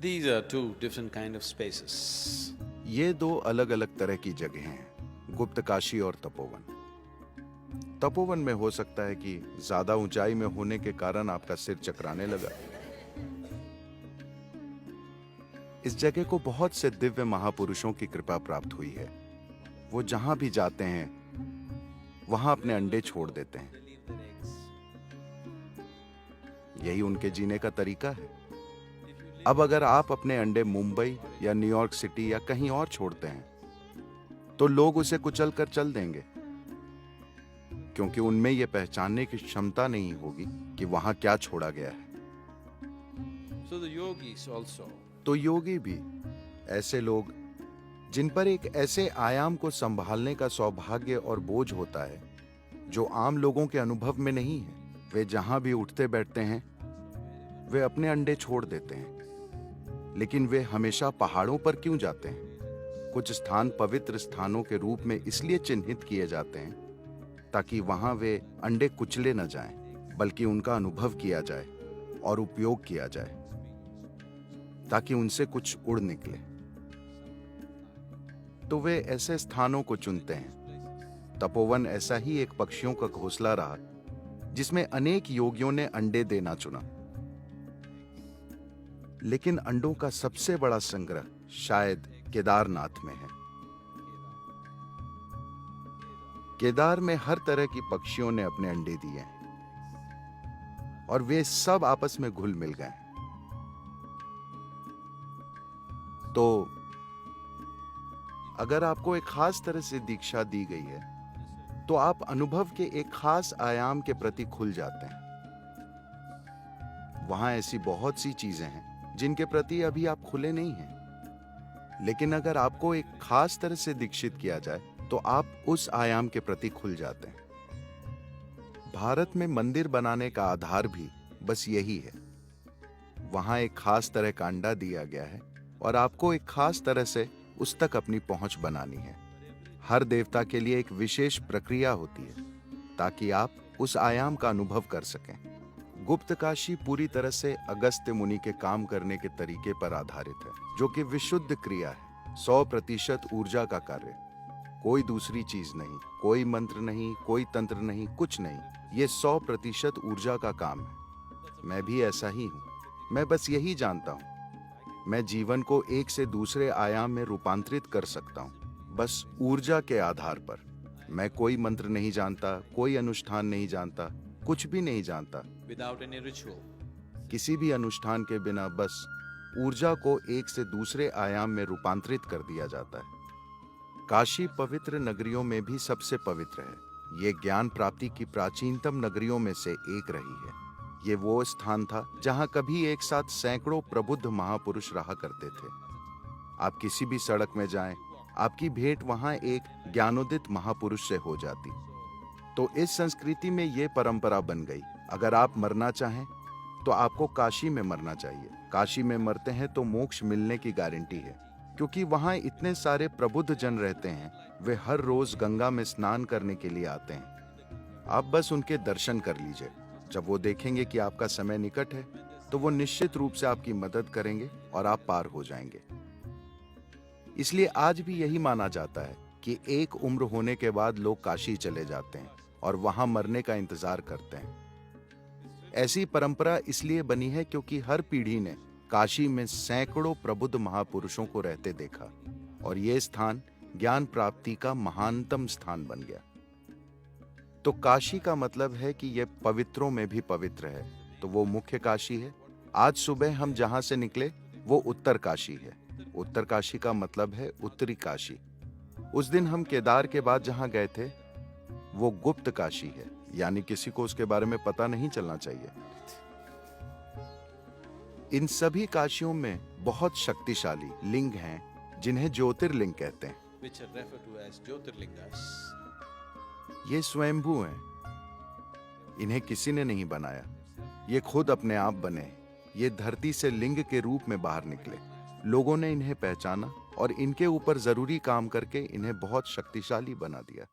These are two different kind of spaces. ये दो अलग अलग तरह की जगह हैं, गुप्त काशी और तपोवन। तपोवन में हो सकता है कि ज्यादा ऊंचाई में होने के कारण आपका सिर चकराने लगा। इस जगह को बहुत से दिव्य महापुरुषों की कृपा प्राप्त हुई है। वो जहां भी जाते हैं वहां अपने अंडे छोड़ देते हैं। यही उनके जीने का तरीका है। अब अगर आप अपने अंडे मुंबई या न्यूयॉर्क सिटी या कहीं और छोड़ते हैं तो लोग उसे कुचल कर चल देंगे, क्योंकि उनमें यह पहचानने की क्षमता नहीं होगी कि वहां क्या छोड़ा गया है। So the yogis also. तो योगी भी, ऐसे लोग जिन पर एक ऐसे आयाम को संभालने का सौभाग्य और बोझ होता है जो आम लोगों के अनुभव में नहीं है, वे जहां भी उठते बैठते हैं वे अपने अंडे छोड़ देते हैं। लेकिन वे हमेशा पहाड़ों पर क्यों जाते हैं? कुछ स्थान पवित्र स्थानों के रूप में इसलिए चिन्हित किए जाते हैं ताकि वहां वे अंडे कुचले न जाएं, बल्कि उनका अनुभव किया जाए और उपयोग किया जाए, ताकि उनसे कुछ उड़ निकले। तो वे ऐसे स्थानों को चुनते हैं। तपोवन ऐसा ही एक पक्षियों का घोंसला रहा जिसमें अनेक योगियों ने अंडे देना चुना। लेकिन अंडों का सबसे बड़ा संग्रह शायद केदारनाथ में है। केदार में हर तरह की पक्षियों ने अपने अंडे दिए हैं और वे सब आपस में घुल मिल गए। तो अगर आपको एक खास तरह से दीक्षा दी गई है तो आप अनुभव के एक खास आयाम के प्रति खुल जाते हैं। वहां ऐसी बहुत सी चीजें हैं जिनके प्रति अभी आप खुले नहीं हैं, लेकिन अगर आपको एक खास तरह से दीक्षित किया जाए तो आप उस आयाम के प्रति खुल जाते हैं। भारत में मंदिर बनाने का आधार भी बस यही है। वहां एक खास तरह का अंडा दिया गया है और आपको एक खास तरह से उस तक अपनी पहुंच बनानी है। हर देवता के लिए एक विशेष प्रक्रिया होती है ताकि आप उस आयाम का अनुभव कर सकें। गुप्त काशी पूरी तरह से अगस्त्य मुनि के काम करने के तरीके पर आधारित है, जो कि विशुद्ध क्रिया है, 100% ऊर्जा का कार्य। कोई दूसरी चीज नहीं, कोई मंत्र नहीं, कोई तंत्र नहीं, कुछ नहीं। ये 100% ऊर्जा का काम है। मैं भी ऐसा ही हूं। मैं बस यही जानता हूं, मैं जीवन को एक से दूसरे आयाम में रूपांतरित कर सकता हूं, बस ऊर्जा के आधार पर। मैं कोई मंत्र नहीं जानता, कोई अनुष्ठान नहीं जानता, कुछ भी नहीं जानता। Without any ritual. किसी भी अनुष्ठान के बिना बस ऊर्जा को एक से दूसरे आयाम में रूपांतरित कर दिया जाता है। काशी पवित्र नगरियों में भी सबसे पवित्र है। ये ज्ञान प्राप्ति की प्राचीनतम नगरियों में से एक रही है। ये वो स्थान था जहां कभी एक साथ सैकड़ों प्रबुद्ध महापुरुष रहा करते थे। आप किसी भी सड़क में जाएं, आपकी भेंट वहां एक ज्ञानोदित महापुरुष से हो जाती। तो इस संस्कृति में ये परंपरा बन गई, अगर आप मरना चाहें तो आपको काशी में मरना चाहिए। काशी में मरते हैं तो मोक्ष मिलने की गारंटी है, क्योंकि वहां इतने सारे प्रबुद्ध जन रहते हैं। वे हर रोज गंगा में स्नान करने के लिए आते हैं। आप बस उनके दर्शन कर लीजिए। जब वो देखेंगे कि आपका समय निकट है तो वो निश्चित रूप से आपकी मदद करेंगे और आप पार हो जाएंगे। इसलिए आज भी यही माना जाता है कि एक उम्र होने के बाद लोग काशी चले जाते हैं और वहां मरने का इंतजार करते हैं। ऐसी परंपरा इसलिए बनी है क्योंकि हर पीढ़ी ने काशी में सैकड़ों प्रबुद्ध महापुरुषों को रहते देखा और यह स्थान ज्ञान प्राप्ति का महानतम स्थान बन गया। तो काशी का मतलब है कि यह पवित्रों में भी पवित्र है, तो वो मुख्य काशी है। आज सुबह हम जहां से निकले वो उत्तर काशी है। उत्तर काशी का मतलब है उत्तरी काशी। उस दिन हम केदार के बाद जहां गए थे वो गुप्त काशी है, यानी किसी को उसके बारे में पता नहीं चलना चाहिए। इन सभी काशियों में बहुत शक्तिशाली लिंग हैं जिन्हें ज्योतिर्लिंग कहते हैं। Which are referred to as Jyotirlingas. ये स्वयंभू हैं। इन्हें किसी ने नहीं बनाया, ये खुद अपने आप बने। ये धरती से लिंग के रूप में बाहर निकले। लोगों ने इन्हें पहचाना और इनके ऊपर जरूरी काम करके इन्हें बहुत शक्तिशाली बना दिया।